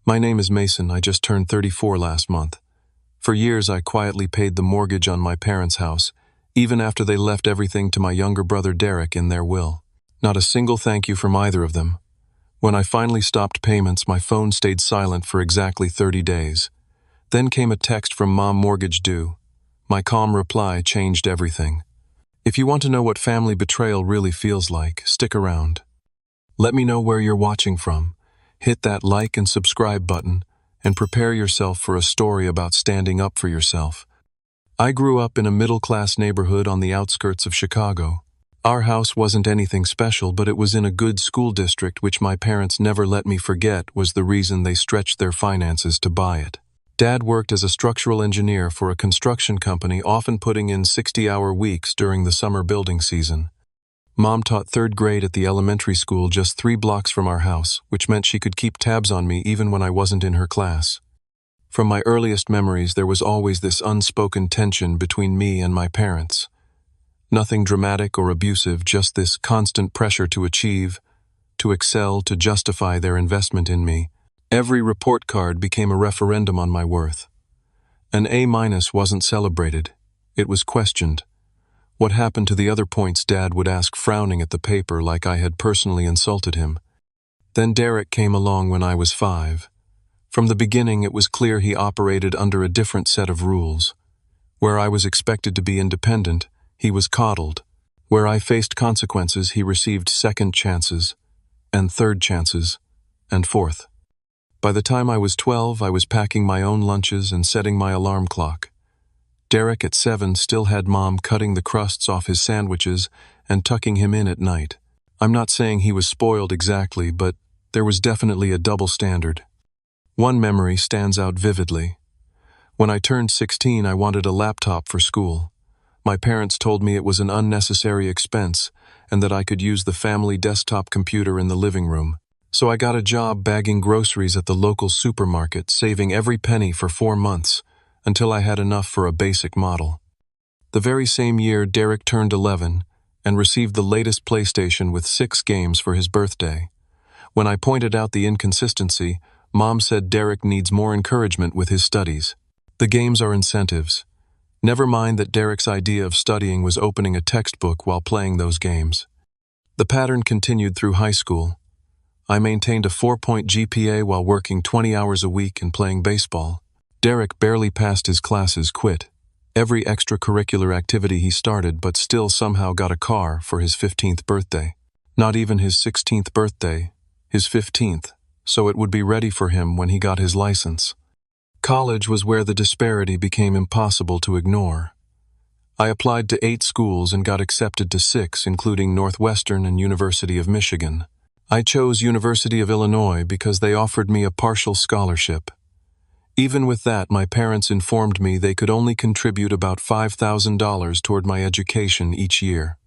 My name is Mason. I just turned 34 last month. For years, I quietly paid the mortgage on my parents' house, even after they left everything to my younger brother Derek in their will. Not a single thank you from either of them. When I finally stopped payments, my phone stayed silent for exactly 30 days. Then came a text from Mom, mortgage due. My calm reply changed everything. If you want to know what family betrayal really feels like, stick around. Let me know where you're watching from. Hit that like and subscribe button, and prepare yourself for a story about standing up for yourself. I grew up in a middle-class neighborhood on the outskirts of Chicago. Our house wasn't anything special, but it was in a good school district which my parents never let me forget was the reason they stretched their finances to buy it. Dad worked as a structural engineer for a construction company, often putting in 60-hour weeks during the summer building season. Mom taught third grade at the elementary school just 3 blocks from our house, which meant she could keep tabs on me even when I wasn't in her class. From my earliest memories, there was always this unspoken tension between me and my parents. Nothing dramatic or abusive, just this constant pressure to achieve, to excel, to justify their investment in me. Every report card became a referendum on my worth. An A- wasn't celebrated. It was questioned. What happened to the other points, Dad would ask, frowning at the paper like I had personally insulted him. Then Derek came along when I was 5. From the beginning, it was clear he operated under a different set of rules. Where I was expected to be independent, he was coddled. Where I faced consequences, he received second chances, and third chances, and fourth. By the time I was 12, I was packing my own lunches and setting my alarm clock. Derek at 7 still had Mom cutting the crusts off his sandwiches and tucking him in at night. I'm not saying he was spoiled exactly, but there was definitely a double standard. One memory stands out vividly. When I turned 16, I wanted a laptop for school. My parents told me it was an unnecessary expense and that I could use the family desktop computer in the living room. So I got a job bagging groceries at the local supermarket, saving every penny for 4 months, until I had enough for a basic model. The very same year, Derek turned 11 and received the latest PlayStation with 6 games for his birthday. When I pointed out the inconsistency, Mom said Derek needs more encouragement with his studies. The games are incentives. Never mind that Derek's idea of studying was opening a textbook while playing those games. The pattern continued through high school. I maintained a 4-point GPA while working 20 hours a week and playing baseball. Derek barely passed his classes, quit every extracurricular activity he started, but still somehow got a car for his 15th birthday. Not even his 16th birthday, his 15th, so it would be ready for him when he got his license. College was where the disparity became impossible to ignore. I applied to 8 schools and got accepted to 6, including Northwestern and University of Michigan. I chose University of Illinois because they offered me a partial scholarship. Even with that, my parents informed me they could only contribute about $5,000 toward my education each year.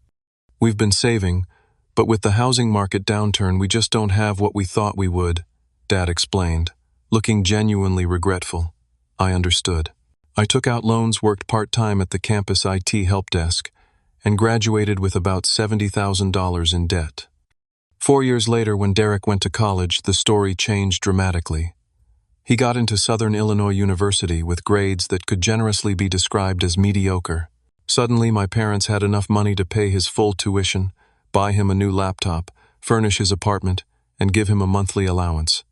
We've been saving, but with the housing market downturn, we just don't have what we thought we would, Dad explained, looking genuinely regretful. I understood. I took out loans, worked part-time at the campus IT help desk, and graduated with about $70,000 in debt. 4 years later, when Derek went to college, the story changed dramatically. He got into Southern Illinois University with grades that could generously be described as mediocre. Suddenly, my parents had enough money to pay his full tuition, buy him a new laptop, furnish his apartment, and give him a monthly allowance.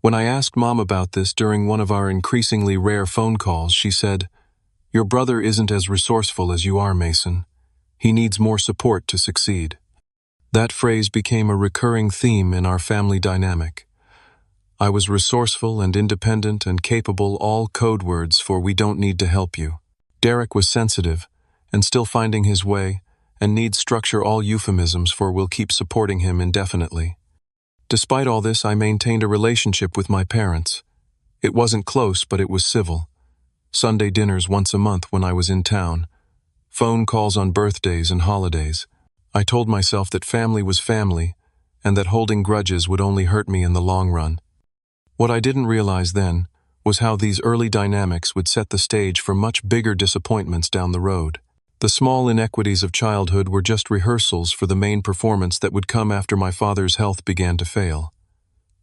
When I asked Mom about this during one of our increasingly rare phone calls, she said, "Your brother isn't as resourceful as you are, Mason. He needs more support to succeed." That phrase became a recurring theme in our family dynamic. I was resourceful and independent and capable, all code words for "we don't need to help you." Derek was sensitive and still finding his way, and needs structure, all euphemisms for "we'll keep supporting him indefinitely." Despite all this, I maintained a relationship with my parents. It wasn't close, but it was civil. Sunday dinners once a month when I was in town. Phone calls on birthdays and holidays. I told myself that family was family, and that holding grudges would only hurt me in the long run. What I didn't realize then was how these early dynamics would set the stage for much bigger disappointments down the road. The small inequities of childhood were just rehearsals for the main performance that would come after my father's health began to fail.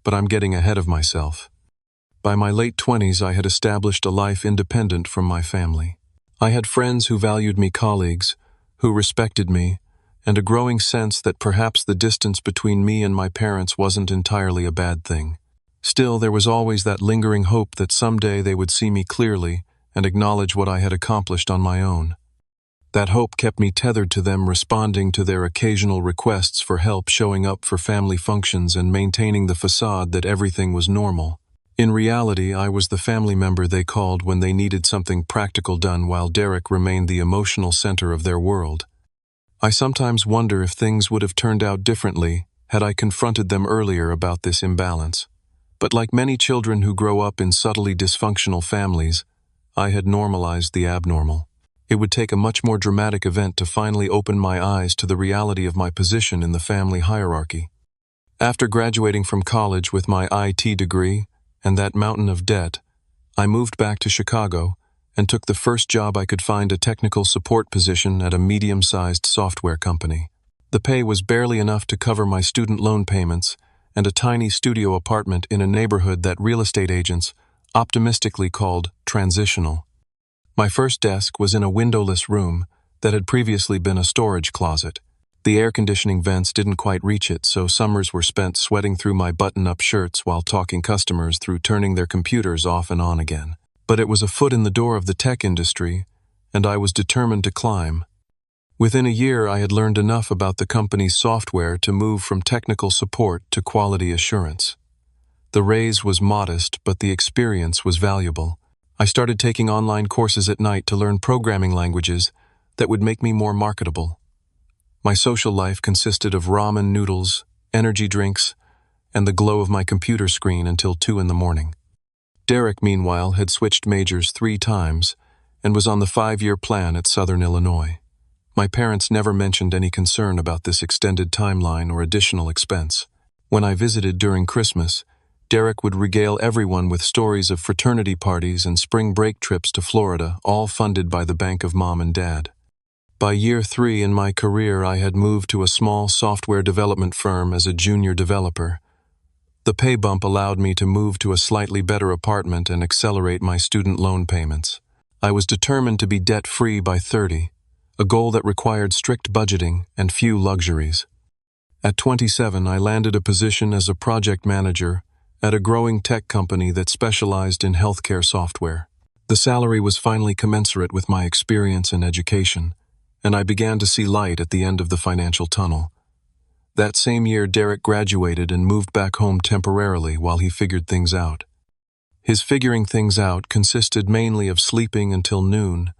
But I'm getting ahead of myself. By my late 20s, I had established a life independent from my family. I had friends who valued me, colleagues who respected me, and a growing sense that perhaps the distance between me and my parents wasn't entirely a bad thing. Still, there was always that lingering hope that someday they would see me clearly and acknowledge what I had accomplished on my own. That hope kept me tethered to them, responding to their occasional requests for help, showing up for family functions, and maintaining the facade that everything was normal. In reality, I was the family member they called when they needed something practical done, while Derek remained the emotional center of their world. I sometimes wonder if things would have turned out differently had I confronted them earlier about this imbalance. But like many children who grow up in subtly dysfunctional families, I had normalized the abnormal. It would take a much more dramatic event to finally open my eyes to the reality of my position in the family hierarchy. After graduating from college with my IT degree and that mountain of debt, I moved back to Chicago and took the first job I could find, a technical support position at a medium-sized software company. The pay was barely enough to cover my student loan payments and a tiny studio apartment in a neighborhood that real estate agents optimistically called transitional. My first desk was in a windowless room that had previously been a storage closet. The air conditioning vents didn't quite reach it, so summers were spent sweating through my button-up shirts while talking customers through turning their computers off and on again. But it was a foot in the door of the tech industry, and I was determined to climb. Within a year, I had learned enough about the company's software to move from technical support to quality assurance. The raise was modest, but the experience was valuable. I started taking online courses at night to learn programming languages that would make me more marketable. My social life consisted of ramen noodles, energy drinks, and the glow of my computer screen until 2 in the morning. Derek, meanwhile, had switched majors 3 times and was on the 5-year plan at Southern Illinois. My parents never mentioned any concern about this extended timeline or additional expense. When I visited during Christmas, Derek would regale everyone with stories of fraternity parties and spring break trips to Florida, all funded by the bank of Mom and Dad. By year 3 in my career, I had moved to a small software development firm as a junior developer. The pay bump allowed me to move to a slightly better apartment and accelerate my student loan payments. I was determined to be debt-free by 30, a goal that required strict budgeting and few luxuries. At 27, I landed a position as a project manager at a growing tech company that specialized in healthcare software. The salary was finally commensurate with my experience and education, and I began to see light at the end of the financial tunnel. That same year, Derek graduated and moved back home temporarily while he figured things out. His figuring things out consisted mainly of sleeping until noon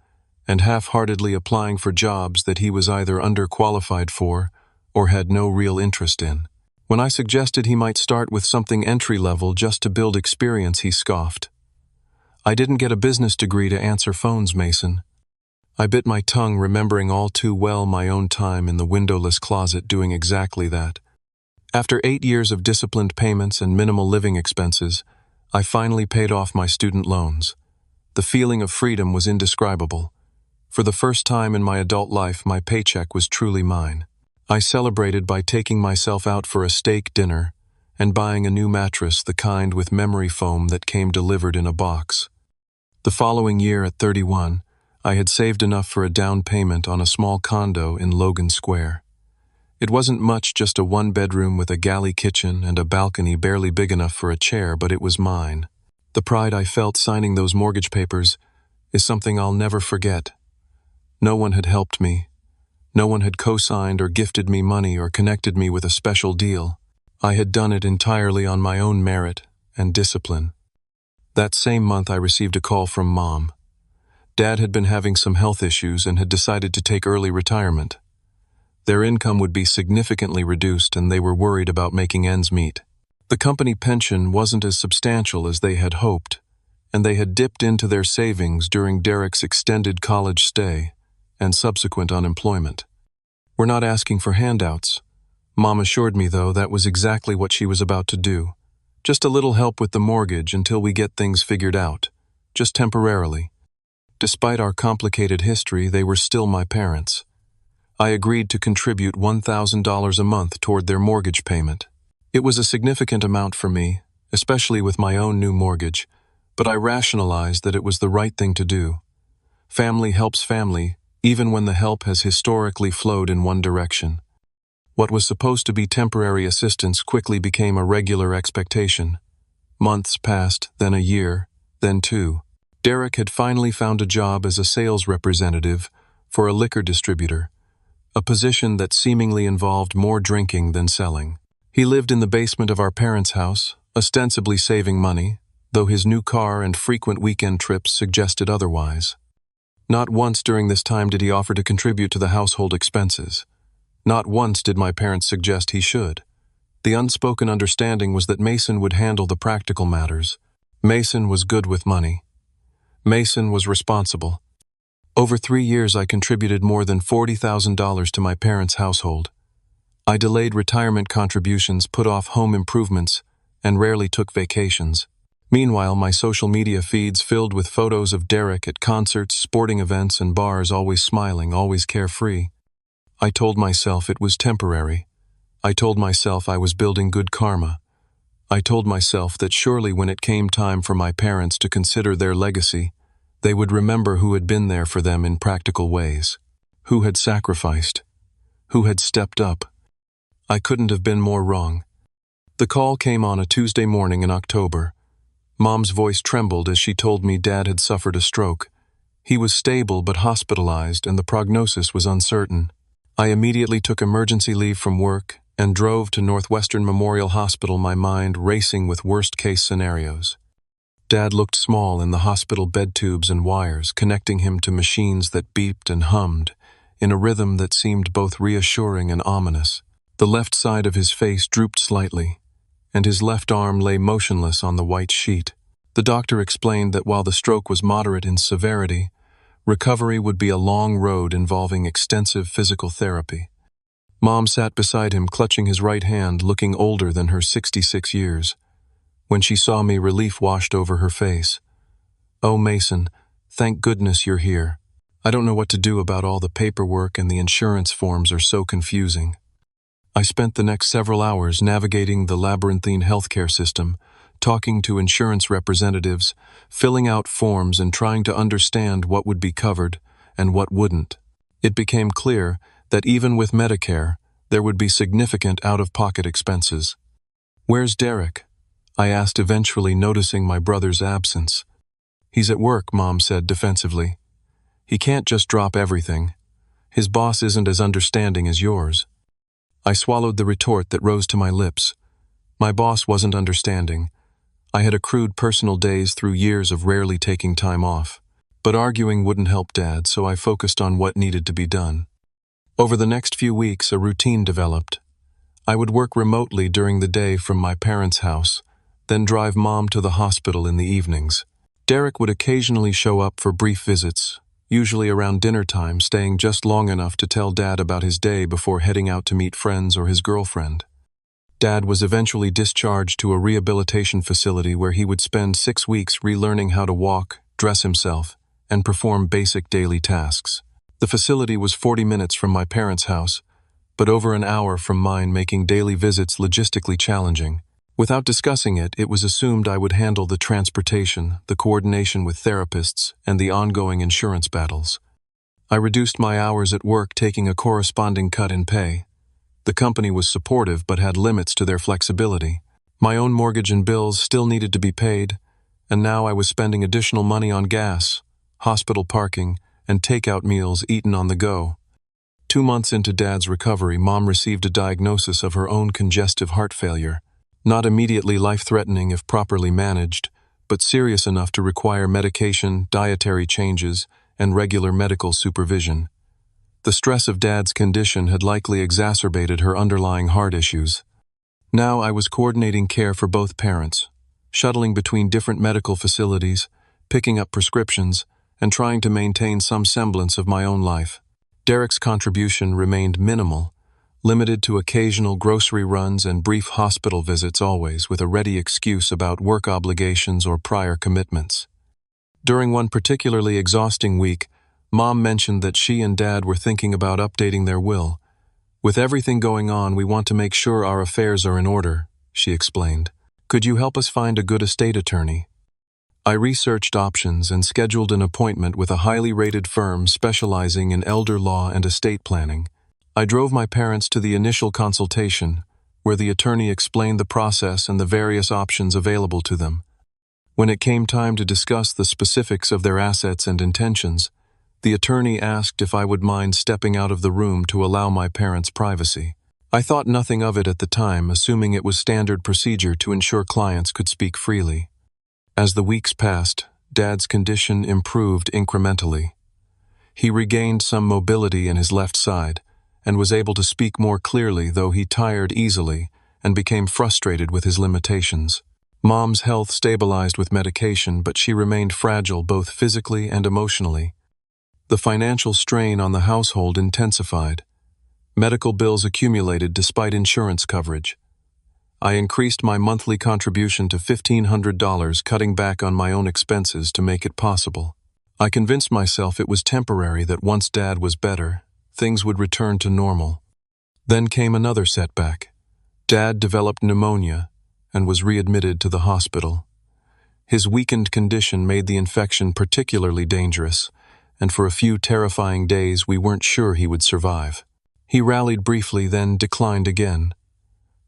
and half-heartedly applying for jobs that he was either underqualified for or had no real interest in. When I suggested he might start with something entry-level just to build experience, he scoffed. "I didn't get a business degree to answer phones, Mason." I bit my tongue, remembering all too well my own time in the windowless closet doing exactly that. After 8 years of disciplined payments and minimal living expenses, I finally paid off my student loans. The feeling of freedom was indescribable. For the first time in my adult life, my paycheck was truly mine. I celebrated by taking myself out for a steak dinner and buying a new mattress, the kind with memory foam that came delivered in a box. The following year, at 31, I had saved enough for a down payment on a small condo in Logan Square. It wasn't much, just a 1-bedroom with a galley kitchen and a balcony barely big enough for a chair, but it was mine. The pride I felt signing those mortgage papers is something I'll never forget. No one had helped me. No one had co-signed or gifted me money or connected me with a special deal. I had done it entirely on my own merit and discipline. That same month, I received a call from Mom. Dad had been having some health issues and had decided to take early retirement. Their income would be significantly reduced, and they were worried about making ends meet. The company pension wasn't as substantial as they had hoped, and they had dipped into their savings during Derek's extended college stay and subsequent unemployment. "We're not asking for handouts." Mom assured me, though, that was exactly what she was about to do. "Just a little help with the mortgage until we get things figured out, just temporarily." Despite our complicated history, they were still my parents. I agreed to contribute $1,000 a month toward their mortgage payment. It was a significant amount for me, especially with my own new mortgage, but I rationalized that it was the right thing to do. Family helps family, even when the help has historically flowed in one direction. What was supposed to be temporary assistance quickly became a regular expectation. Months passed, then a year, then two. Derek had finally found a job as a sales representative for a liquor distributor, a position that seemingly involved more drinking than selling. He lived in the basement of our parents' house, ostensibly saving money, though his new car and frequent weekend trips suggested otherwise. Not once during this time did he offer to contribute to the household expenses. Not once did my parents suggest he should. The unspoken understanding was that Mason would handle the practical matters. Mason was good with money. Mason was responsible. Over 3 years I contributed more than $40,000 to my parents' household. I delayed retirement contributions, put off home improvements, and rarely took vacations. Meanwhile, my social media feeds filled with photos of Derek at concerts, sporting events, and bars, always smiling, always carefree. I told myself it was temporary. I told myself I was building good karma. I told myself that surely when it came time for my parents to consider their legacy, they would remember who had been there for them in practical ways, who had sacrificed, who had stepped up. I couldn't have been more wrong. The call came on a Tuesday morning in October. Mom's voice trembled as she told me Dad had suffered a stroke. He was stable but hospitalized, and the prognosis was uncertain. I immediately took emergency leave from work and drove to Northwestern Memorial Hospital, my mind racing with worst-case scenarios. Dad looked small in the hospital bed tubes and wires, connecting him to machines that beeped and hummed, in a rhythm that seemed both reassuring and ominous. The left side of his face drooped slightly, and his left arm lay motionless on the white sheet. The doctor explained that while the stroke was moderate in severity, recovery would be a long road involving extensive physical therapy. Mom sat beside him, clutching his right hand, looking older than her 66 years. When she saw me, relief washed over her face. "Oh, Mason, thank goodness you're here. I don't know what to do about all the paperwork, and the insurance forms are so confusing." I spent the next several hours navigating the labyrinthine healthcare system, talking to insurance representatives, filling out forms, and trying to understand what would be covered and what wouldn't. It became clear that even with Medicare, there would be significant out-of-pocket expenses. "Where's Derek?" I asked, eventually noticing my brother's absence. "He's at work," Mom said defensively. "He can't just drop everything. His boss isn't as understanding as yours." I swallowed the retort that rose to my lips. My boss wasn't understanding. I had accrued personal days through years of rarely taking time off. But arguing wouldn't help Dad, so I focused on what needed to be done. Over the next few weeks, a routine developed. I would work remotely during the day from my parents' house, then drive Mom to the hospital in the evenings. Derek would occasionally show up for brief visits, usually around dinner time, staying just long enough to tell Dad about his day before heading out to meet friends or his girlfriend. Dad was eventually discharged to a rehabilitation facility where he would spend 6 weeks relearning how to walk, dress himself, and perform basic daily tasks. The facility was 40 minutes from my parents' house, but over an hour from mine, making daily visits logistically challenging. Without discussing it, it was assumed I would handle the transportation, the coordination with therapists, and the ongoing insurance battles. I reduced my hours at work, taking a corresponding cut in pay. The company was supportive but had limits to their flexibility. My own mortgage and bills still needed to be paid, and now I was spending additional money on gas, hospital parking, and takeout meals eaten on the go. 2 months into Dad's recovery, Mom received a diagnosis of her own congestive heart failure. Not immediately life-threatening if properly managed, but serious enough to require medication, dietary changes, and regular medical supervision. The stress of Dad's condition had likely exacerbated her underlying heart issues. Now I was coordinating care for both parents, shuttling between different medical facilities, picking up prescriptions, and trying to maintain some semblance of my own life. Derek's contribution remained minimal, limited to occasional grocery runs and brief hospital visits, always with a ready excuse about work obligations or prior commitments. During one particularly exhausting week, Mom mentioned that she and Dad were thinking about updating their will. "With everything going on, we want to make sure our affairs are in order," she explained. Could you help us find a good estate attorney? I researched options and scheduled an appointment with a highly rated firm specializing in elder law and estate planning. I drove my parents to the initial consultation, where the attorney explained the process and the various options available to them. When it came time to discuss the specifics of their assets and intentions, the attorney asked if I would mind stepping out of the room to allow my parents privacy. I thought nothing of it at the time, assuming it was standard procedure to ensure clients could speak freely. As the weeks passed, Dad's condition improved incrementally. He regained some mobility in his left side and was able to speak more clearly, though he tired easily and became frustrated with his limitations. Mom's health stabilized with medication, but she remained fragile both physically and emotionally. The financial strain on the household intensified. Medical bills accumulated despite insurance coverage. I increased my monthly contribution to $1,500, cutting back on my own expenses to make it possible. I convinced myself it was temporary, that once Dad was better, things would return to normal. Then came another setback. Dad developed pneumonia and was readmitted to the hospital. His weakened condition made the infection particularly dangerous, and for a few terrifying days we weren't sure he would survive. He rallied briefly, then declined again.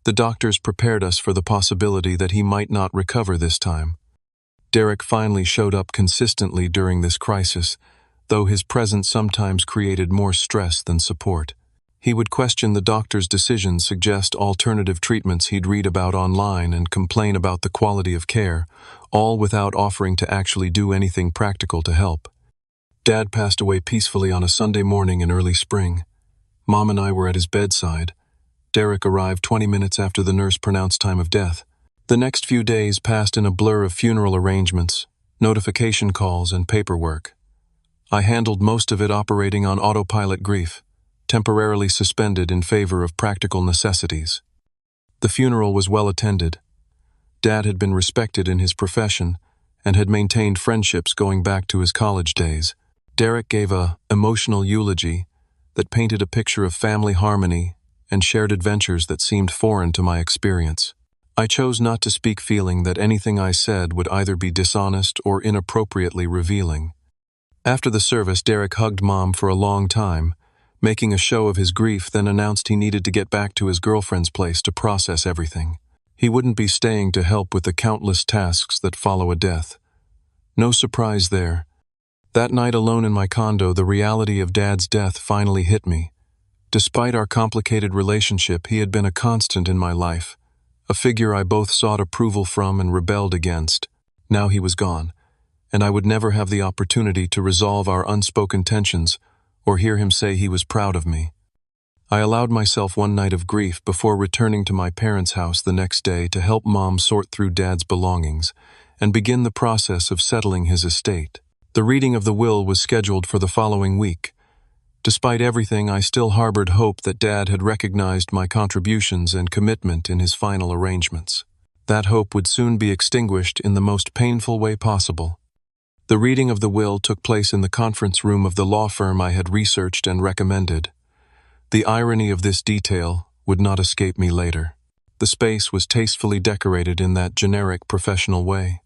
The doctors prepared us for the possibility that he might not recover this time. Derek finally showed up consistently during this crisis, though his presence sometimes created more stress than support. He would question the doctor's decisions, suggest alternative treatments he'd read about online, and complain about the quality of care, all without offering to actually do anything practical to help. Dad passed away peacefully on a Sunday morning in early spring. Mom and I were at his bedside. Derek arrived 20 minutes after the nurse pronounced time of death. The next few days passed in a blur of funeral arrangements, notification calls, and paperwork. I handled most of it operating on autopilot grief, temporarily suspended in favor of practical necessities. The funeral was well attended. Dad had been respected in his profession and had maintained friendships going back to his college days. Derek gave an emotional eulogy that painted a picture of family harmony and shared adventures that seemed foreign to my experience. I chose not to speak, feeling that anything I said would either be dishonest or inappropriately revealing. After the service, Derek hugged Mom for a long time, making a show of his grief, then announced he needed to get back to his girlfriend's place to process everything. He wouldn't be staying to help with the countless tasks that follow a death. No surprise there. That night alone in my condo, the reality of Dad's death finally hit me. Despite our complicated relationship, he had been a constant in my life, a figure I both sought approval from and rebelled against. Now he was gone, and I would never have the opportunity to resolve our unspoken tensions or hear him say he was proud of me. I allowed myself one night of grief before returning to my parents' house the next day to help Mom sort through Dad's belongings and begin the process of settling his estate. The reading of the will was scheduled for the following week. Despite everything, I still harbored hope that Dad had recognized my contributions and commitment in his final arrangements. That hope would soon be extinguished in the most painful way possible. The reading of the will took place in the conference room of the law firm I had researched and recommended. The irony of this detail would not escape me later. The space was tastefully decorated in that generic professional way.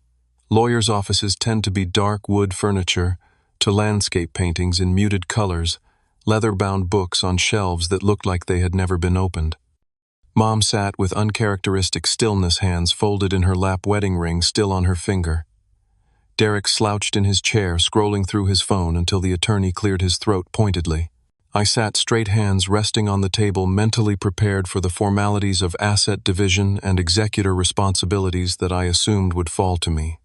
Lawyers' offices tend to be dark wood furniture to landscape paintings in muted colors, leather-bound books on shelves that looked like they had never been opened. Mom sat with uncharacteristic stillness, hands folded in her lap, wedding ring still on her finger. Derek slouched in his chair, scrolling through his phone until the attorney cleared his throat pointedly. I sat straight, hands resting on the table, mentally prepared for the formalities of asset division and executor responsibilities that I assumed would fall to me.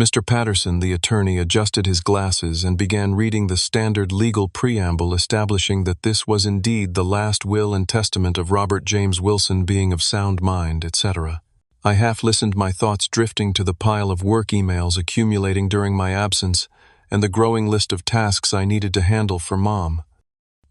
Mr. Patterson, the attorney, adjusted his glasses and began reading the standard legal preamble establishing that this was indeed the last will and testament of Robert James Wilson, being of sound mind, etc. I half listened, my thoughts drifting to the pile of work emails accumulating during my absence and the growing list of tasks I needed to handle for Mom.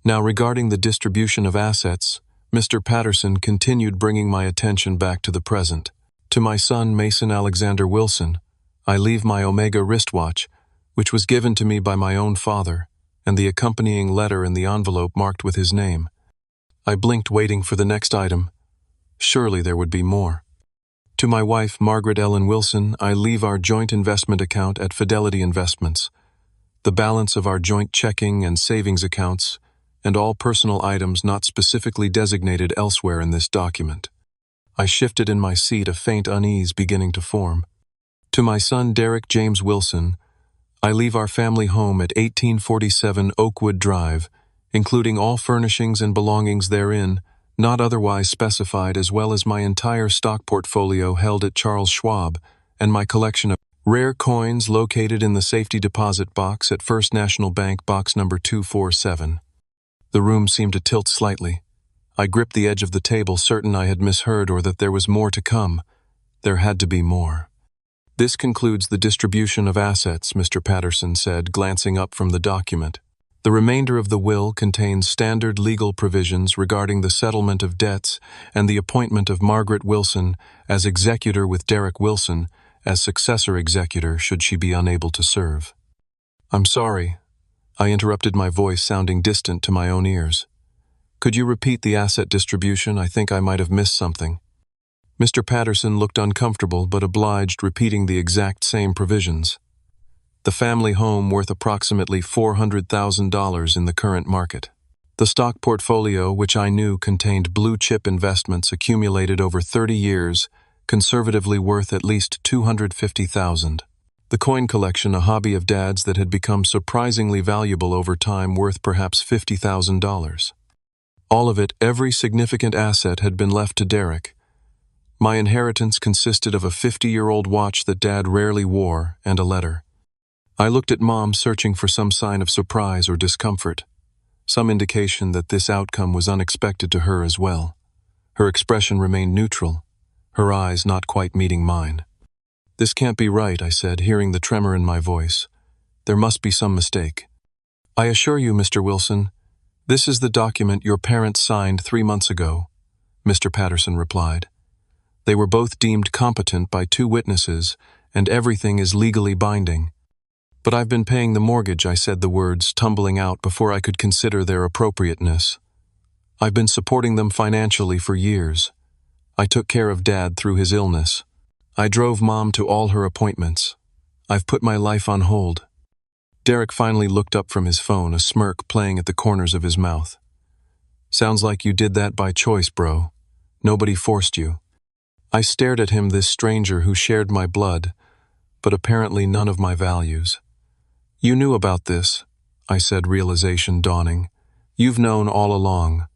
Now, regarding the distribution of assets, Mr. Patterson continued, bringing my attention back to the present. To my son, Mason Alexander Wilson, I leave my Omega wristwatch, which was given to me by my own father, and the accompanying letter in the envelope marked with his name. I blinked, waiting for the next item. Surely there would be more. To my wife, Margaret Ellen Wilson, I leave our joint investment account at Fidelity Investments, the balance of our joint checking and savings accounts, and all personal items not specifically designated elsewhere in this document. I shifted in my seat, a faint unease beginning to form. To my son, Derek James Wilson, I leave our family home at 1847 Oakwood Drive, including all furnishings and belongings therein, not otherwise specified, as well as my entire stock portfolio held at Charles Schwab, and my collection of rare coins located in the safety deposit box at First National Bank, box number 247. The room seemed to tilt slightly. I gripped the edge of the table, certain I had misheard or that there was more to come. There had to be more. "This concludes the distribution of assets," Mr. Patterson said, glancing up from the document. "The remainder of the will contains standard legal provisions regarding the settlement of debts and the appointment of Margaret Wilson as executor, with Derek Wilson as successor executor should she be unable to serve." "I'm sorry," I interrupted, my voice sounding distant to my own ears. "Could you repeat the asset distribution? I think I might have missed something." Mr. Patterson looked uncomfortable but obliged, repeating the exact same provisions. The family home worth approximately $400,000 in the current market. The stock portfolio, which I knew contained blue-chip investments accumulated over 30 years, conservatively worth at least $250,000. The coin collection, a hobby of Dad's that had become surprisingly valuable over time, worth perhaps $50,000. All of it, every significant asset, had been left to Derek. My inheritance consisted of a 50-year-old watch that Dad rarely wore and a letter. I looked at Mom, searching for some sign of surprise or discomfort, some indication that this outcome was unexpected to her as well. Her expression remained neutral, her eyes not quite meeting mine. "This can't be right," I said, hearing the tremor in my voice. "There must be some mistake." "I assure you, Mr. Wilson, this is the document your parents signed 3 months ago," Mr. Patterson replied. "They were both deemed competent by 2 witnesses, and everything is legally binding." "But I've been paying the mortgage," I said, the words tumbling out before I could consider their appropriateness. "I've been supporting them financially for years. I took care of Dad through his illness. I drove Mom to all her appointments. I've put my life on hold." Derek finally looked up from his phone, a smirk playing at the corners of his mouth. "Sounds like you did that by choice, bro. Nobody forced you." I stared at him, this stranger who shared my blood, but apparently none of my values. "You knew about this," I said, realization dawning. "You've known all along."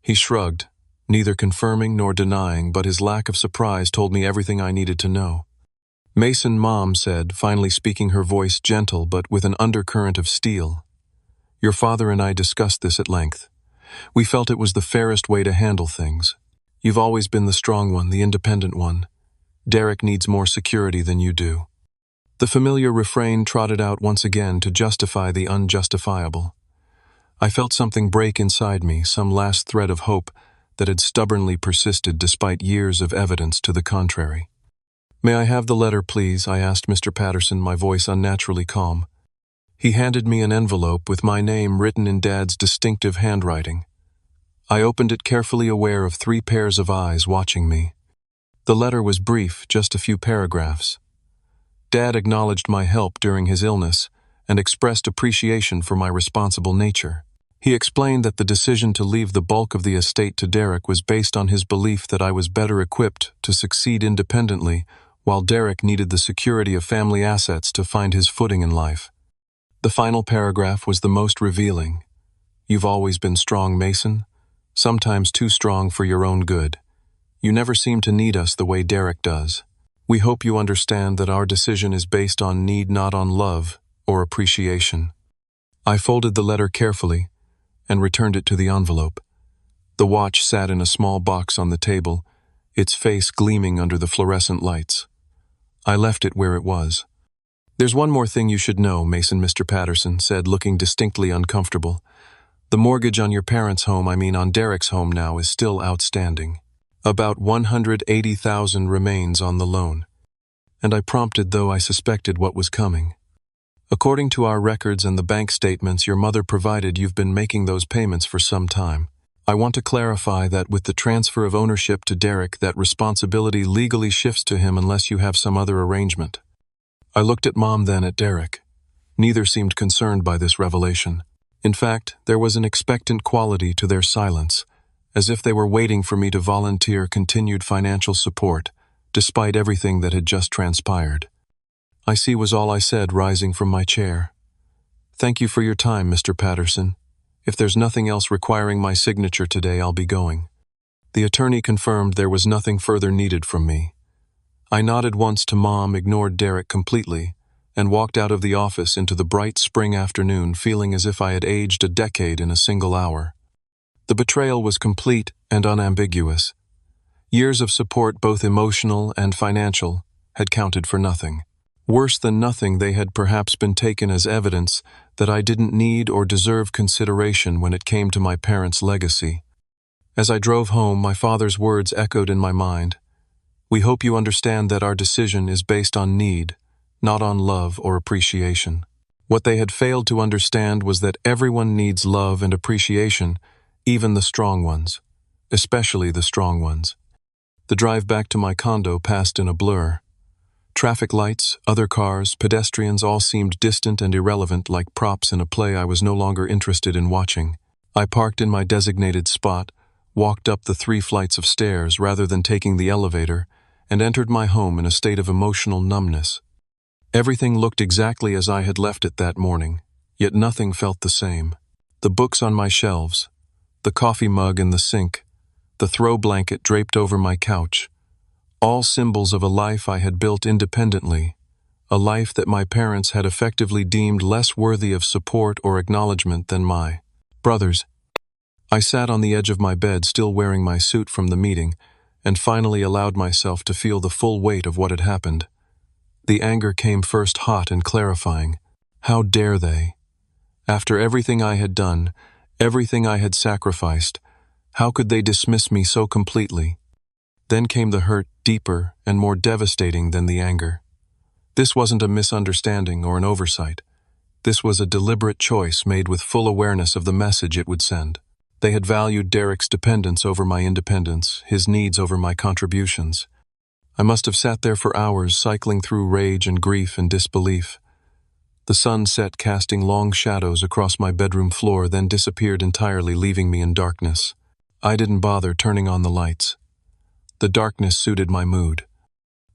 He shrugged, neither confirming nor denying, but his lack of surprise told me everything I needed to know. "Mason," Mom said, finally speaking, her voice gentle but with an undercurrent of steel. "Your father and I discussed this at length. We felt it was the fairest way to handle things. You've always been the strong one, the independent one. Derek needs more security than you do." The familiar refrain trotted out once again to justify the unjustifiable. I felt something break inside me, some last thread of hope that had stubbornly persisted despite years of evidence to the contrary. "May I have the letter, please?" I asked Mr. Patterson, my voice unnaturally calm. He handed me an envelope with my name written in Dad's distinctive handwriting. I opened it carefully, aware of 3 pairs of eyes watching me. The letter was brief, just a few paragraphs. Dad acknowledged my help during his illness and expressed appreciation for my responsible nature. He explained that the decision to leave the bulk of the estate to Derek was based on his belief that I was better equipped to succeed independently, while Derek needed the security of family assets to find his footing in life. The final paragraph was the most revealing. "You've always been strong, Mason. Sometimes too strong for your own good. You never seem to need us the way Derek does. We hope you understand that our decision is based on need, not on love or appreciation." I folded the letter carefully and returned it to the envelope. The watch sat in a small box on the table, its face gleaming under the fluorescent lights. I left it where it was. "There's one more thing you should know, Mason," Mr. Patterson said, looking distinctly uncomfortable. "The mortgage on your parents' home, on Derek's home now, is still outstanding. About $180,000 remains on the loan." And I prompted, though I suspected what was coming. "According to our records and the bank statements your mother provided, you've been making those payments for some time." I want to clarify that with the transfer of ownership to Derek, that responsibility legally shifts to him unless you have some other arrangement. I looked at Mom, then at Derek. Neither seemed concerned by this revelation. In fact, there was an expectant quality to their silence, as if they were waiting for me to volunteer continued financial support, despite everything that had just transpired. "I see," was all I said, rising from my chair. "Thank you for your time, Mr. Patterson. If there's nothing else requiring my signature today, I'll be going." The attorney confirmed there was nothing further needed from me. I nodded once to Mom, ignored Derek completely, and walked out of the office into the bright spring afternoon, feeling as if I had aged a decade in a single hour. The betrayal was complete and unambiguous. Years of support, both emotional and financial, had counted for nothing. Worse than nothing, they had perhaps been taken as evidence that I didn't need or deserve consideration when it came to my parents' legacy. As I drove home, my father's words echoed in my mind. "We hope you understand that our decision is based on need, not on love or appreciation." What they had failed to understand was that everyone needs love and appreciation, even the strong ones, especially the strong ones. The drive back to my condo passed in a blur. Traffic lights, other cars, pedestrians all seemed distant and irrelevant, like props in a play I was no longer interested in watching. I parked in my designated spot, walked up the 3 flights of stairs rather than taking the elevator, and entered my home in a state of emotional numbness. Everything looked exactly as I had left it that morning, yet nothing felt the same. The books on my shelves, the coffee mug in the sink, the throw blanket draped over my couch, all symbols of a life I had built independently, a life that my parents had effectively deemed less worthy of support or acknowledgement than my brothers. I sat on the edge of my bed, still wearing my suit from the meeting, and finally allowed myself to feel the full weight of what had happened. The anger came first, hot and clarifying. How dare they? After everything I had done, everything I had sacrificed, how could they dismiss me so completely? Then came the hurt, deeper and more devastating than the anger. This wasn't a misunderstanding or an oversight. This was a deliberate choice made with full awareness of the message it would send. They had valued Derek's dependence over my independence, his needs over my contributions. I must have sat there for hours, cycling through rage and grief and disbelief. The sun set, casting long shadows across my bedroom floor, then disappeared entirely, leaving me in darkness. I didn't bother turning on the lights. The darkness suited my mood.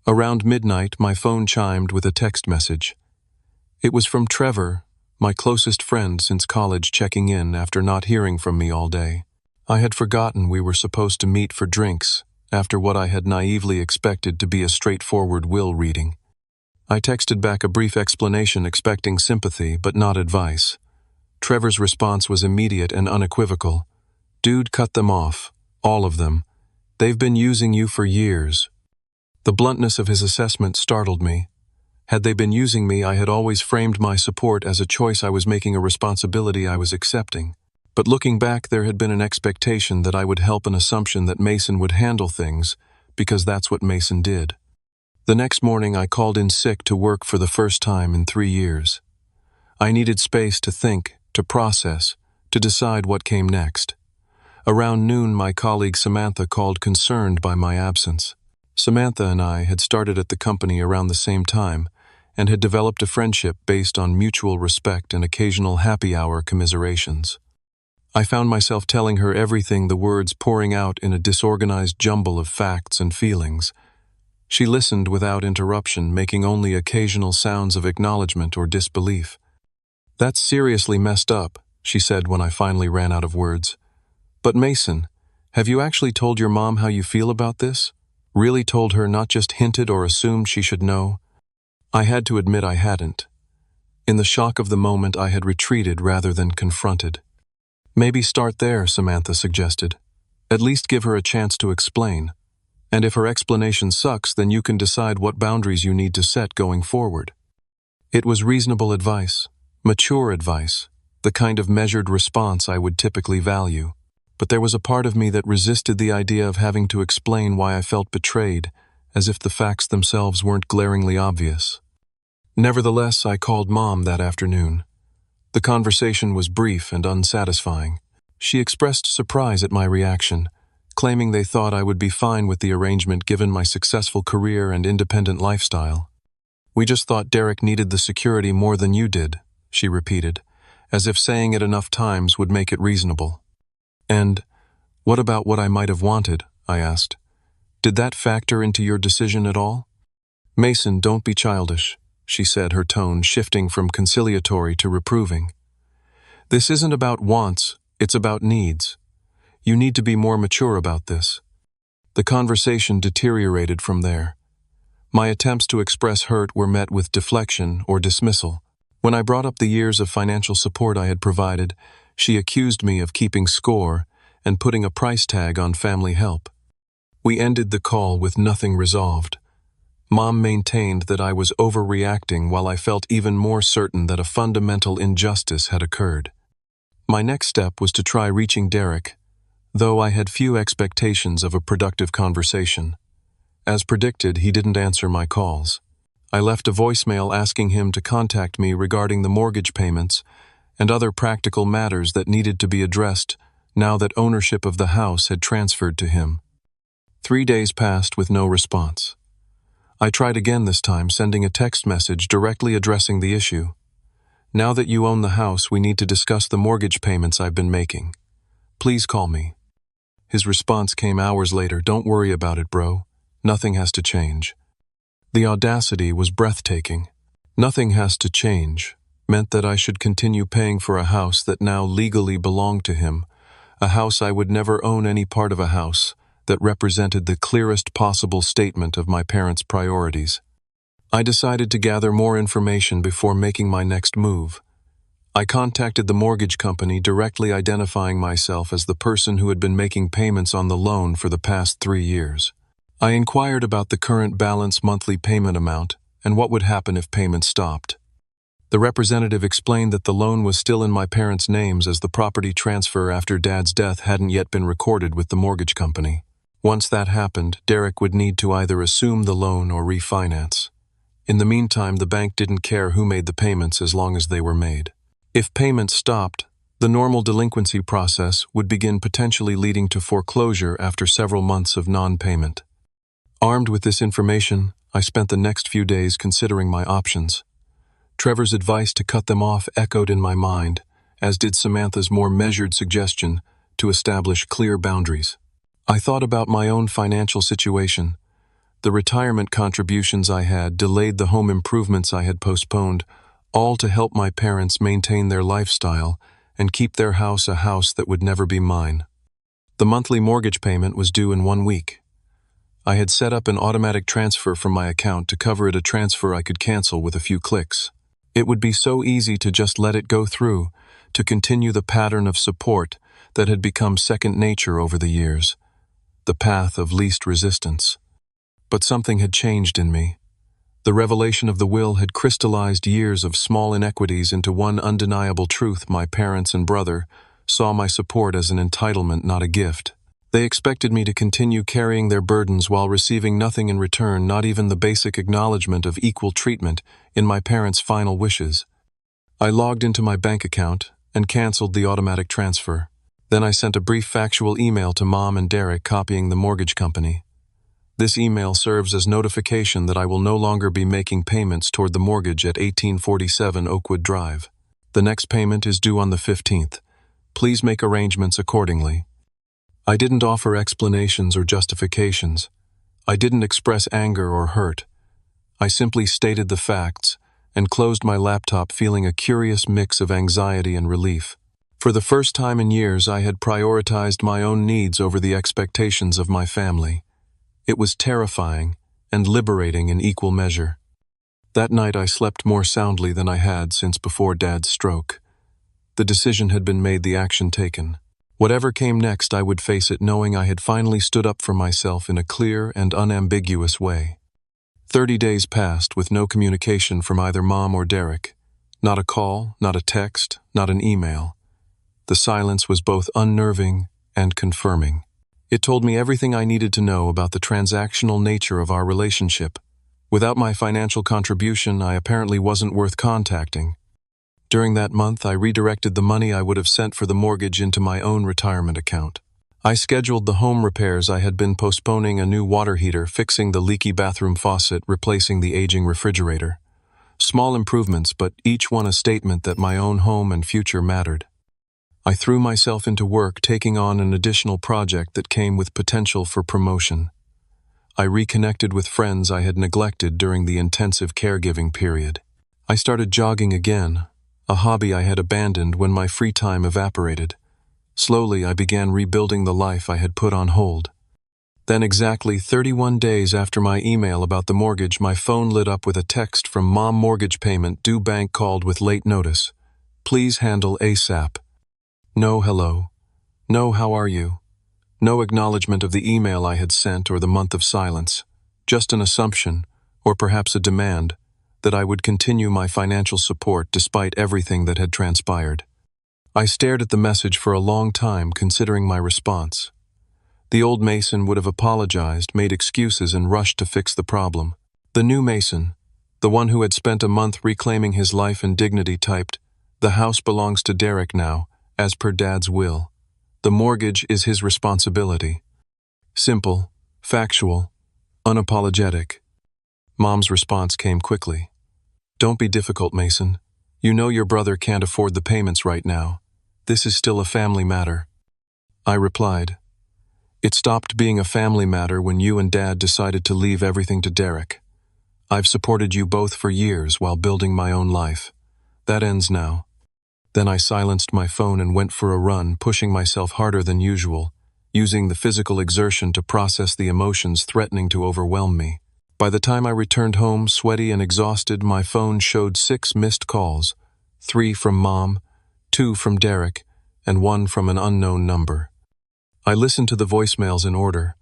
Around midnight, my phone chimed with a text message. It was from Trevor, my closest friend since college, checking in after not hearing from me all day. I had forgotten we were supposed to meet for drinks after what I had naively expected to be a straightforward will reading. I texted back a brief explanation, expecting sympathy but not advice. Trevor's response was immediate and unequivocal. "Dude, cut them off. All of them. They've been using you for years." The bluntness of his assessment startled me. Had they been using me, I had always framed my support as a choice I was making, a responsibility I was accepting. But looking back, there had been an expectation that I would help, an assumption that Mason would handle things, because that's what Mason did. The next morning, I called in sick to work for the first time in 3 years. I needed space to think, to process, to decide what came next. Around noon, my colleague Samantha called, concerned by my absence. Samantha and I had started at the company around the same time and had developed a friendship based on mutual respect and occasional happy hour commiserations. I found myself telling her everything, the words pouring out in a disorganized jumble of facts and feelings. She listened without interruption, making only occasional sounds of acknowledgement or disbelief. "That's seriously messed up," she said when I finally ran out of words. "But Mason, have you actually told your mom how you feel about this? Really told her, not just hinted or assumed she should know?" I had to admit I hadn't. In the shock of the moment, I had retreated rather than confronted. "Maybe start there," Samantha suggested. "At least give her a chance to explain. And if her explanation sucks, then you can decide what boundaries you need to set going forward." It was reasonable advice, mature advice, the kind of measured response I would typically value. But there was a part of me that resisted the idea of having to explain why I felt betrayed, as if the facts themselves weren't glaringly obvious. Nevertheless, I called Mom that afternoon. The conversation was brief and unsatisfying. She expressed surprise at my reaction, claiming they thought I would be fine with the arrangement given my successful career and independent lifestyle. "We just thought Derek needed the security more than you did," she repeated, as if saying it enough times would make it reasonable. "And what about what I might have wanted?" I asked. "Did that factor into your decision at all?" "Mason, don't be childish," she said, her tone shifting from conciliatory to reproving. "This isn't about wants, it's about needs. You need to be more mature about this." The conversation deteriorated from there. My attempts to express hurt were met with deflection or dismissal. When I brought up the years of financial support I had provided, she accused me of keeping score and putting a price tag on family help. We ended the call with nothing resolved. Mom maintained that I was overreacting while I felt even more certain that a fundamental injustice had occurred. My next step was to try reaching Derek, though I had few expectations of a productive conversation. As predicted, he didn't answer my calls. I left a voicemail asking him to contact me regarding the mortgage payments and other practical matters that needed to be addressed now that ownership of the house had transferred to him. 3 days passed with no response. I tried again this time, sending a text message directly addressing the issue. "Now that you own the house, we need to discuss the mortgage payments I've been making. Please call me." His response came hours later. "Don't worry about it, bro. Nothing has to change." The audacity was breathtaking. "Nothing has to change" meant that I should continue paying for a house that now legally belonged to him, a house I would never own, any part of a house that represented the clearest possible statement of my parents' priorities. I decided to gather more information before making my next move. I contacted the mortgage company, directly identifying myself as the person who had been making payments on the loan for the past 3 years. I inquired about the current balance, monthly payment amount, and what would happen if payments stopped. The representative explained that the loan was still in my parents' names, as the property transfer after Dad's death hadn't yet been recorded with the mortgage company. Once that happened, Derek would need to either assume the loan or refinance. In the meantime, the bank didn't care who made the payments as long as they were made. If payments stopped, the normal delinquency process would begin, potentially leading to foreclosure after several months of non-payment. Armed with this information, I spent the next few days considering my options. Trevor's advice to cut them off echoed in my mind, as did Samantha's more measured suggestion to establish clear boundaries. I thought about my own financial situation. The retirement contributions I had delayed, the home improvements I had postponed, all to help my parents maintain their lifestyle and keep their house a house that would never be mine. The monthly mortgage payment was due in 1 week. I had set up an automatic transfer from my account to cover it, a transfer I could cancel with a few clicks. It would be so easy to just let it go through, to continue the pattern of support that had become second nature over the years, the path of least resistance. But something had changed in me. The revelation of the will had crystallized years of small inequities into one undeniable truth: my parents and brother saw my support as an entitlement, not a gift. They expected me to continue carrying their burdens while receiving nothing in return, not even the basic acknowledgement of equal treatment in my parents' final wishes. I logged into my bank account and canceled the automatic transfer. Then I sent a brief factual email to Mom and Derek, copying the mortgage company. This email serves as notification that I will no longer be making payments toward the mortgage at 1847 Oakwood Drive. The next payment is due on the 15th. Please make arrangements accordingly. I didn't offer explanations or justifications. I didn't express anger or hurt. I simply stated the facts and closed my laptop, feeling a curious mix of anxiety and relief. For the first time in years, I had prioritized my own needs over the expectations of my family. It was terrifying and liberating in equal measure. That night I slept more soundly than I had since before Dad's stroke. The decision had been made, the action taken. Whatever came next, I would face it, knowing I had finally stood up for myself in a clear and unambiguous way. 30 days passed with no communication from either Mom or Derek. Not a call, not a text, not an email. The silence was both unnerving and confirming. It told me everything I needed to know about the transactional nature of our relationship. Without my financial contribution, I apparently wasn't worth contacting. During that month, I redirected the money I would have sent for the mortgage into my own retirement account. I scheduled the home repairs I had been postponing: a new water heater, fixing the leaky bathroom faucet, replacing the aging refrigerator. Small improvements, but each one a statement that my own home and future mattered. I threw myself into work, taking on an additional project that came with potential for promotion. I reconnected with friends I had neglected during the intensive caregiving period. I started jogging again, a hobby I had abandoned when my free time evaporated. Slowly, I began rebuilding the life I had put on hold. Then, exactly 31 days after my email about the mortgage, my phone lit up with a text from Mom. Mortgage payment due. Bank called with late notice. Please handle ASAP. No hello. No how are you. No acknowledgement of the email I had sent or the month of silence. Just an assumption, or perhaps a demand, that I would continue my financial support despite everything that had transpired. I stared at the message for a long time, considering my response. The old Mason would have apologized, made excuses, and rushed to fix the problem. The new Mason, the one who had spent a month reclaiming his life and dignity, typed, "The house belongs to Derek now, as per Dad's will. The mortgage is his responsibility." Simple, factual, unapologetic. Mom's response came quickly. "Don't be difficult, Mason. You know your brother can't afford the payments right now. This is still a family matter." I replied, "It stopped being a family matter when you and Dad decided to leave everything to Derek. I've supported you both for years while building my own life. That ends now." Then I silenced my phone and went for a run, pushing myself harder than usual, using the physical exertion to process the emotions threatening to overwhelm me. By the time I returned home, sweaty and exhausted, my phone showed 6 missed calls, 3 from Mom, 2 from Derek, and 1 from an unknown number. I listened to the voicemails in order.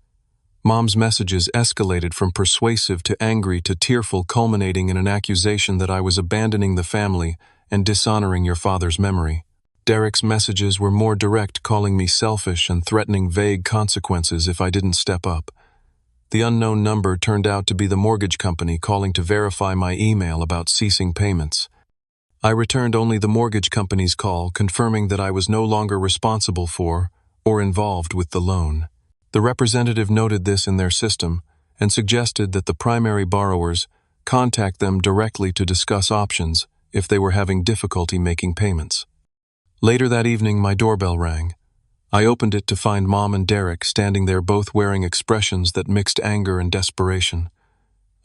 Mom's messages escalated from persuasive to angry to tearful, culminating in an accusation that I was abandoning the family and dishonoring your father's memory. Derek's messages were more direct, calling me selfish and threatening vague consequences if I didn't step up. The unknown number turned out to be the mortgage company calling to verify my email about ceasing payments. I returned only the mortgage company's call, confirming that I was no longer responsible for or involved with the loan. The representative noted this in their system and suggested that the primary borrowers contact them directly to discuss options if they were having difficulty making payments. Later that evening, my doorbell rang. I opened it to find Mom and Derek standing there, both wearing expressions that mixed anger and desperation.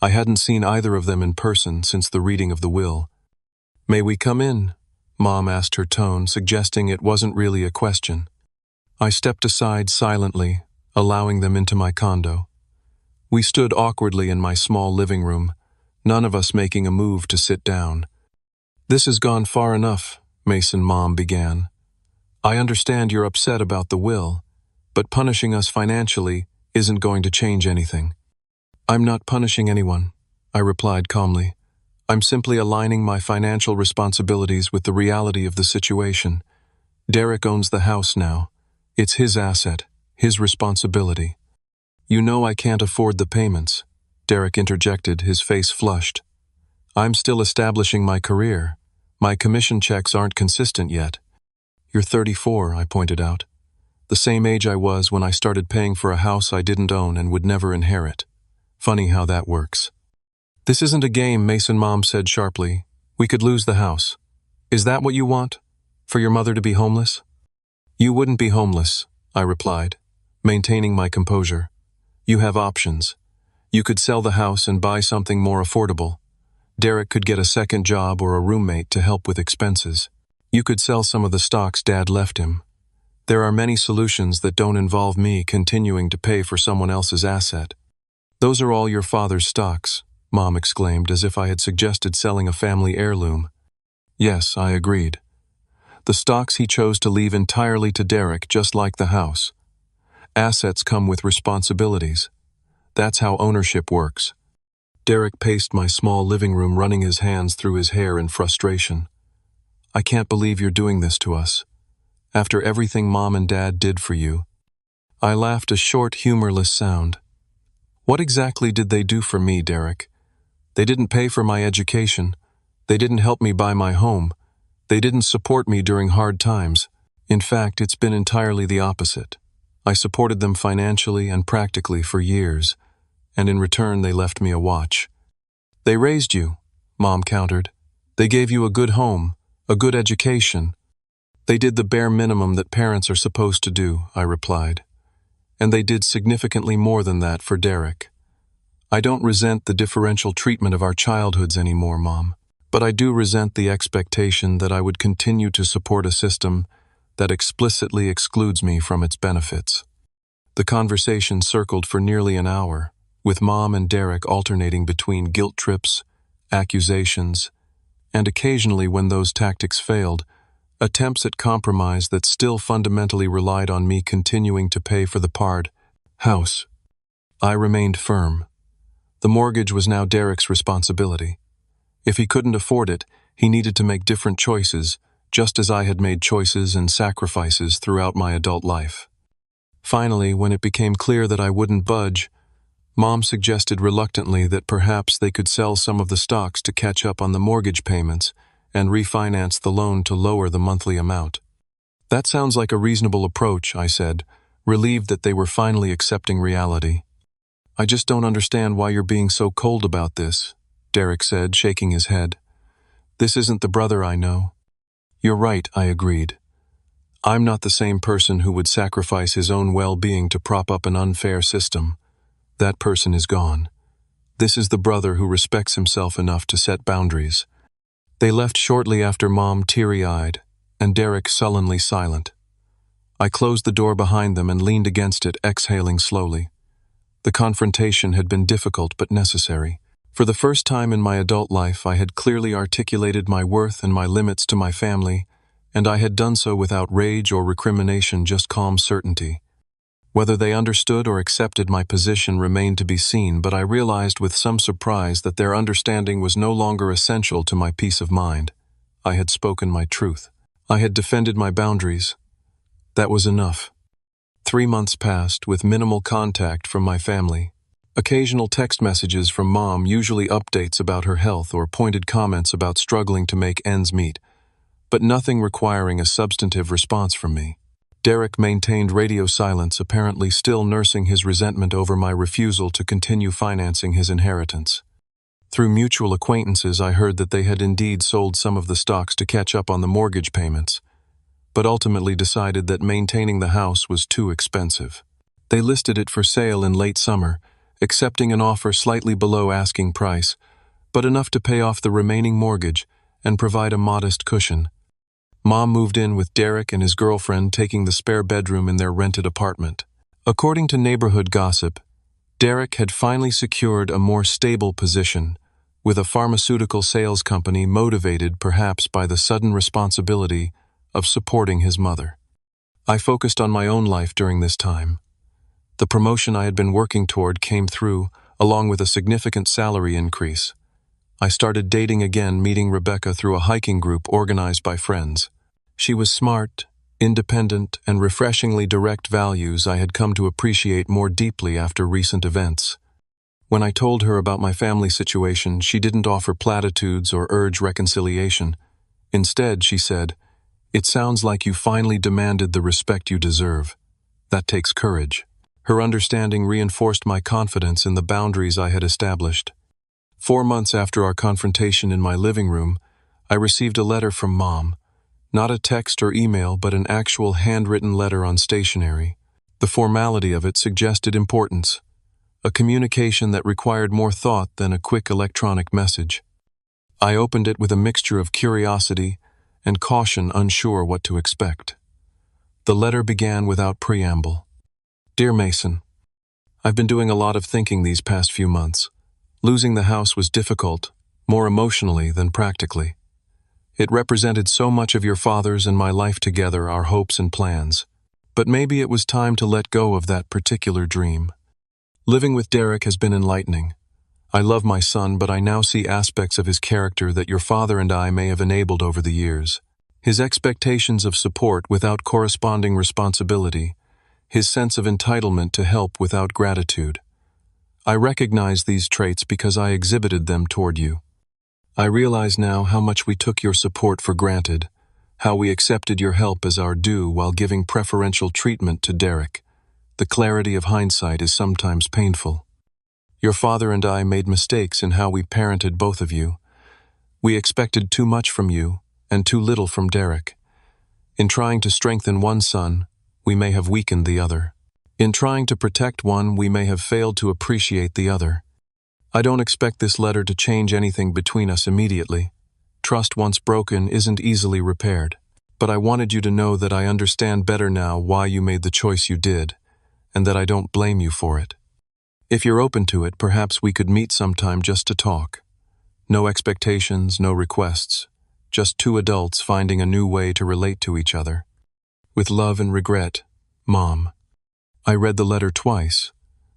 I hadn't seen either of them in person since the reading of the will. "May we come in?" Mom asked, her tone suggesting it wasn't really a question. I stepped aside silently, allowing them into my condo. We stood awkwardly in my small living room, none of us making a move to sit down. "This has gone far enough," Mason. Mom began. "I understand you're upset about the will, but punishing us financially isn't going to change anything." "I'm not punishing anyone," I replied calmly. "I'm simply aligning my financial responsibilities with the reality of the situation. Derek owns the house now. It's his asset, his responsibility." "You know I can't afford the payments," Derek interjected, his face flushed. "I'm still establishing my career. My commission checks aren't consistent yet." "You're 34, I pointed out. "The same age I was when I started paying for a house I didn't own and would never inherit. Funny how that works." "This isn't a game," Mason. Mom said sharply. "We could lose the house. Is that what you want? For your mother to be homeless?" "You wouldn't be homeless," I replied, maintaining my composure. "You have options. You could sell the house and buy something more affordable. Derek could get a second job or a roommate to help with expenses. You could sell some of the stocks Dad left him. There are many solutions that don't involve me continuing to pay for someone else's asset." "Those are all your father's stocks," Mom exclaimed, as if I had suggested selling a family heirloom. "Yes," I agreed. "The stocks he chose to leave entirely to Derek, just like the house. Assets come with responsibilities. That's how ownership works." Derek paced my small living room, running his hands through his hair in frustration. "I can't believe you're doing this to us. After everything Mom and Dad did for you." I laughed, a short, humorless sound. "What exactly did they do for me, Derek? They didn't pay for my education. They didn't help me buy my home. They didn't support me during hard times. In fact, it's been entirely the opposite. I supported them financially and practically for years, and in return they left me a watch. They raised you, Mom countered. They gave you a good home, a good education. They did the bare minimum that parents are supposed to do, I replied. And they did significantly more than that for Derek. I don't resent the differential treatment of our childhoods anymore, Mom, but I do resent the expectation that I would continue to support a system that explicitly excludes me from its benefits. The conversation circled for nearly an hour, with Mom and Derek alternating between guilt trips, accusations, and occasionally, when those tactics failed, attempts at compromise that still fundamentally relied on me continuing to pay for the house. I remained firm. The mortgage was now Derek's responsibility. If he couldn't afford it, he needed to make different choices, just as I had made choices and sacrifices throughout my adult life. Finally, when it became clear that I wouldn't budge, Mom suggested reluctantly that perhaps they could sell some of the stocks to catch up on the mortgage payments and refinance the loan to lower the monthly amount. That sounds like a reasonable approach, I said, relieved that they were finally accepting reality. I just don't understand why you're being so cold about this, Derek said, shaking his head. This isn't the brother I know. You're right, I agreed. I'm not the same person who would sacrifice his own well-being to prop up an unfair system. That person is gone. This is the brother who respects himself enough to set boundaries. They left shortly after Mom teary-eyed, and Derek sullenly silent. I closed the door behind them and leaned against it, exhaling slowly. The confrontation had been difficult but necessary. For the first time in my adult life, I had clearly articulated my worth and my limits to my family, and I had done so without rage or recrimination, just calm certainty. Whether they understood or accepted my position remained to be seen, but I realized with some surprise that their understanding was no longer essential to my peace of mind. I had spoken my truth. I had defended my boundaries. That was enough. 3 months passed with minimal contact from my family. Occasional text messages from Mom, usually updates about her health or pointed comments about struggling to make ends meet, but nothing requiring a substantive response from me. Derek maintained radio silence, apparently still nursing his resentment over my refusal to continue financing his inheritance. Through mutual acquaintances, I heard that they had indeed sold some of the stocks to catch up on the mortgage payments, but ultimately decided that maintaining the house was too expensive. They listed it for sale in late summer, accepting an offer slightly below asking price, but enough to pay off the remaining mortgage and provide a modest cushion. Mom moved in with Derek and his girlfriend, taking the spare bedroom in their rented apartment. According to neighborhood gossip, Derek had finally secured a more stable position with a pharmaceutical sales company, motivated perhaps by the sudden responsibility of supporting his mother. I focused on my own life during this time. The promotion I had been working toward came through, along with a significant salary increase. I started dating again, meeting Rebecca through a hiking group organized by friends. She was smart, independent, and refreshingly direct, values I had come to appreciate more deeply after recent events. When I told her about my family situation, she didn't offer platitudes or urge reconciliation. Instead, she said, "It sounds like you finally demanded the respect you deserve. That takes courage." Her understanding reinforced my confidence in the boundaries I had established. 4 months after our confrontation in my living room, I received a letter from Mom. Not a text or email, but an actual handwritten letter on stationery. The formality of it suggested importance, a communication that required more thought than a quick electronic message. I opened it with a mixture of curiosity and caution, unsure what to expect. The letter began without preamble. "Dear Mason, I've been doing a lot of thinking these past few months. Losing the house was difficult, more emotionally than practically. It represented so much of your father's and my life together, our hopes and plans. But maybe it was time to let go of that particular dream. Living with Derek has been enlightening. I love my son, but I now see aspects of his character that your father and I may have enabled over the years. His expectations of support without corresponding responsibility, his sense of entitlement to help without gratitude. I recognize these traits because I exhibited them toward you. I realize now how much we took your support for granted, how we accepted your help as our due while giving preferential treatment to Derek. The clarity of hindsight is sometimes painful. Your father and I made mistakes in how we parented both of you. We expected too much from you and too little from Derek. In trying to strengthen one son, we may have weakened the other. In trying to protect one, we may have failed to appreciate the other. I don't expect this letter to change anything between us immediately. Trust once broken isn't easily repaired. But I wanted you to know that I understand better now why you made the choice you did, and that I don't blame you for it. If you're open to it, perhaps we could meet sometime just to talk. No expectations, no requests. Just two adults finding a new way to relate to each other. With love and regret, Mom. I read the letter twice,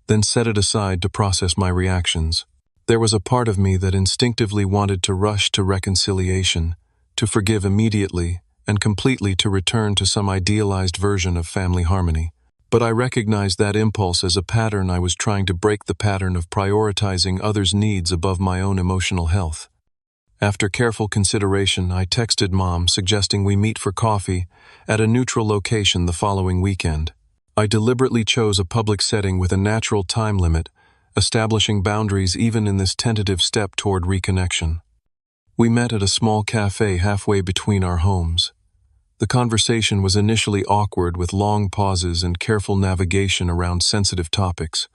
then set it aside to process my reactions. There was a part of me that instinctively wanted to rush to reconciliation, to forgive immediately, and completely to return to some idealized version of family harmony. But I recognized that impulse as a pattern. I was trying to break the pattern of prioritizing others' needs above my own emotional health. After careful consideration, I texted Mom suggesting we meet for coffee at a neutral location the following weekend. I deliberately chose a public setting with a natural time limit, establishing boundaries even in this tentative step toward reconnection. We met at a small cafe halfway between our homes. The conversation was initially awkward with long pauses and careful navigation around sensitive topics,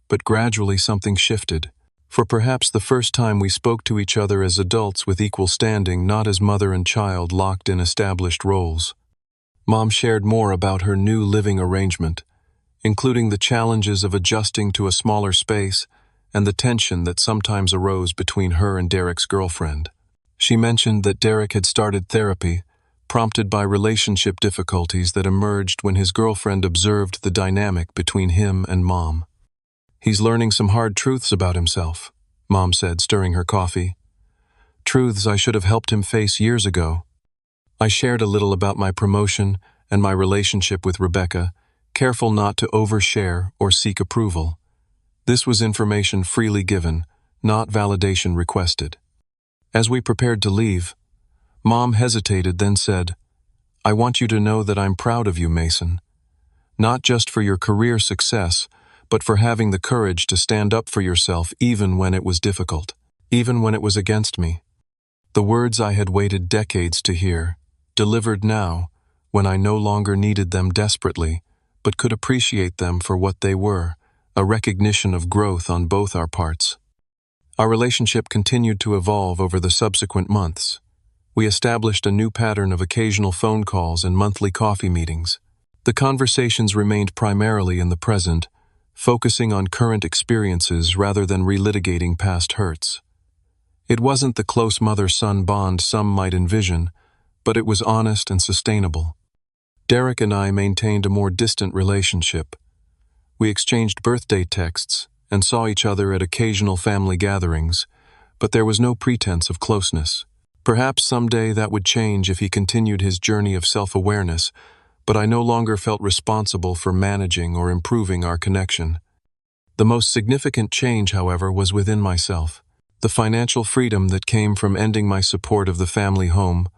but gradually something shifted. For perhaps the first time we spoke to each other as adults with equal standing, not as mother and child locked in established roles. Mom shared more about her new living arrangement, including the challenges of adjusting to a smaller space and the tension that sometimes arose between her and Derek's girlfriend. She mentioned that Derek had started therapy, prompted by relationship difficulties that emerged when his girlfriend observed the dynamic between him and Mom. He's learning some hard truths about himself, Mom said, stirring her coffee. Truths I should have helped him face years ago. I shared a little about my promotion and my relationship with Rebecca, careful not to overshare or seek approval. This was information freely given, not validation requested. As we prepared to leave, Mom hesitated, then said, "I want you to know that I'm proud of you, Mason. Not just for your career success, but for having the courage to stand up for yourself even when it was difficult, even when it was against me." The words I had waited decades to hear, delivered now, when I no longer needed them desperately, but could appreciate them for what they were, a recognition of growth on both our parts. Our relationship continued to evolve over the subsequent months. We established a new pattern of occasional phone calls and monthly coffee meetings. The conversations remained primarily in the present, focusing on current experiences rather than relitigating past hurts. It wasn't the close mother-son bond some might envision, but it was honest and sustainable. Derek and I maintained a more distant relationship. We exchanged birthday texts and saw each other at occasional family gatherings, but there was no pretense of closeness. Perhaps someday that would change if he continued his journey of self-awareness, but I no longer felt responsible for managing or improving our connection. The most significant change, however, was within myself. The financial freedom that came from ending my support of the family home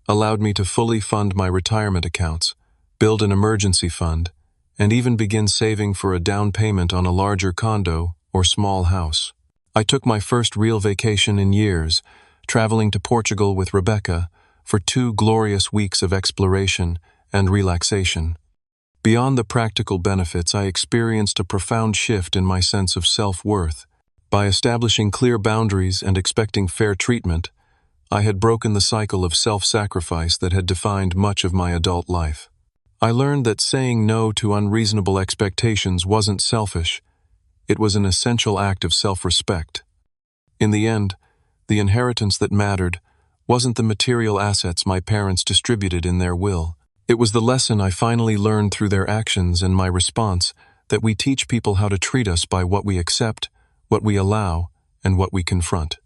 allowed me to fully fund my retirement accounts, build an emergency fund, and even begin saving for a down payment on a larger condo or small house. I took my first real vacation in years, traveling to Portugal with Rebecca for 2 glorious weeks of exploration and relaxation. Beyond the practical benefits, I experienced a profound shift in my sense of self-worth. By establishing clear boundaries and expecting fair treatment, I had broken the cycle of self-sacrifice that had defined much of my adult life. I learned that saying no to unreasonable expectations wasn't selfish. It was an essential act of self-respect. In the end, the inheritance that mattered wasn't the material assets my parents distributed in their will. It was the lesson I finally learned through their actions and my response that we teach people how to treat us by what we accept, what we allow, and what we confront.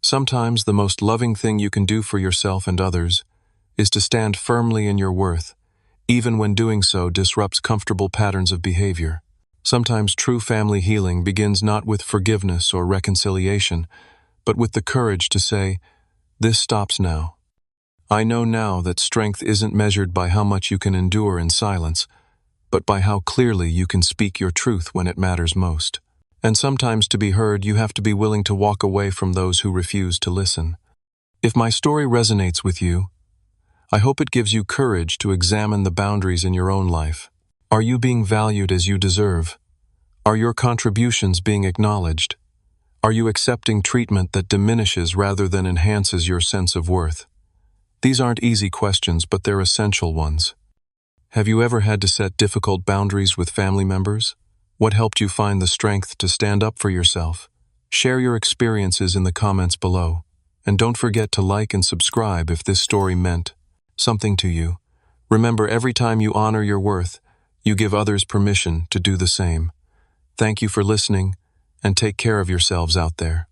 Sometimes the most loving thing you can do for yourself and others is to stand firmly in your worth, even when doing so disrupts comfortable patterns of behavior. Sometimes true family healing begins not with forgiveness or reconciliation, but with the courage to say, "This stops now. I know now that strength isn't measured by how much you can endure in silence, but by how clearly you can speak your truth when it matters most. And sometimes to be heard, you have to be willing to walk away from those who refuse to listen. If my story resonates with you, I hope it gives you courage to examine the boundaries in your own life. Are you being valued as you deserve? Are your contributions being acknowledged? Are you accepting treatment that diminishes rather than enhances your sense of worth? These aren't easy questions, but they're essential ones. Have you ever had to set difficult boundaries with family members? What helped you find the strength to stand up for yourself? Share your experiences in the comments below. And don't forget to like and subscribe if this story meant something to you. Remember, every time you honor your worth, you give others permission to do the same. Thank you for listening, and take care of yourselves out there.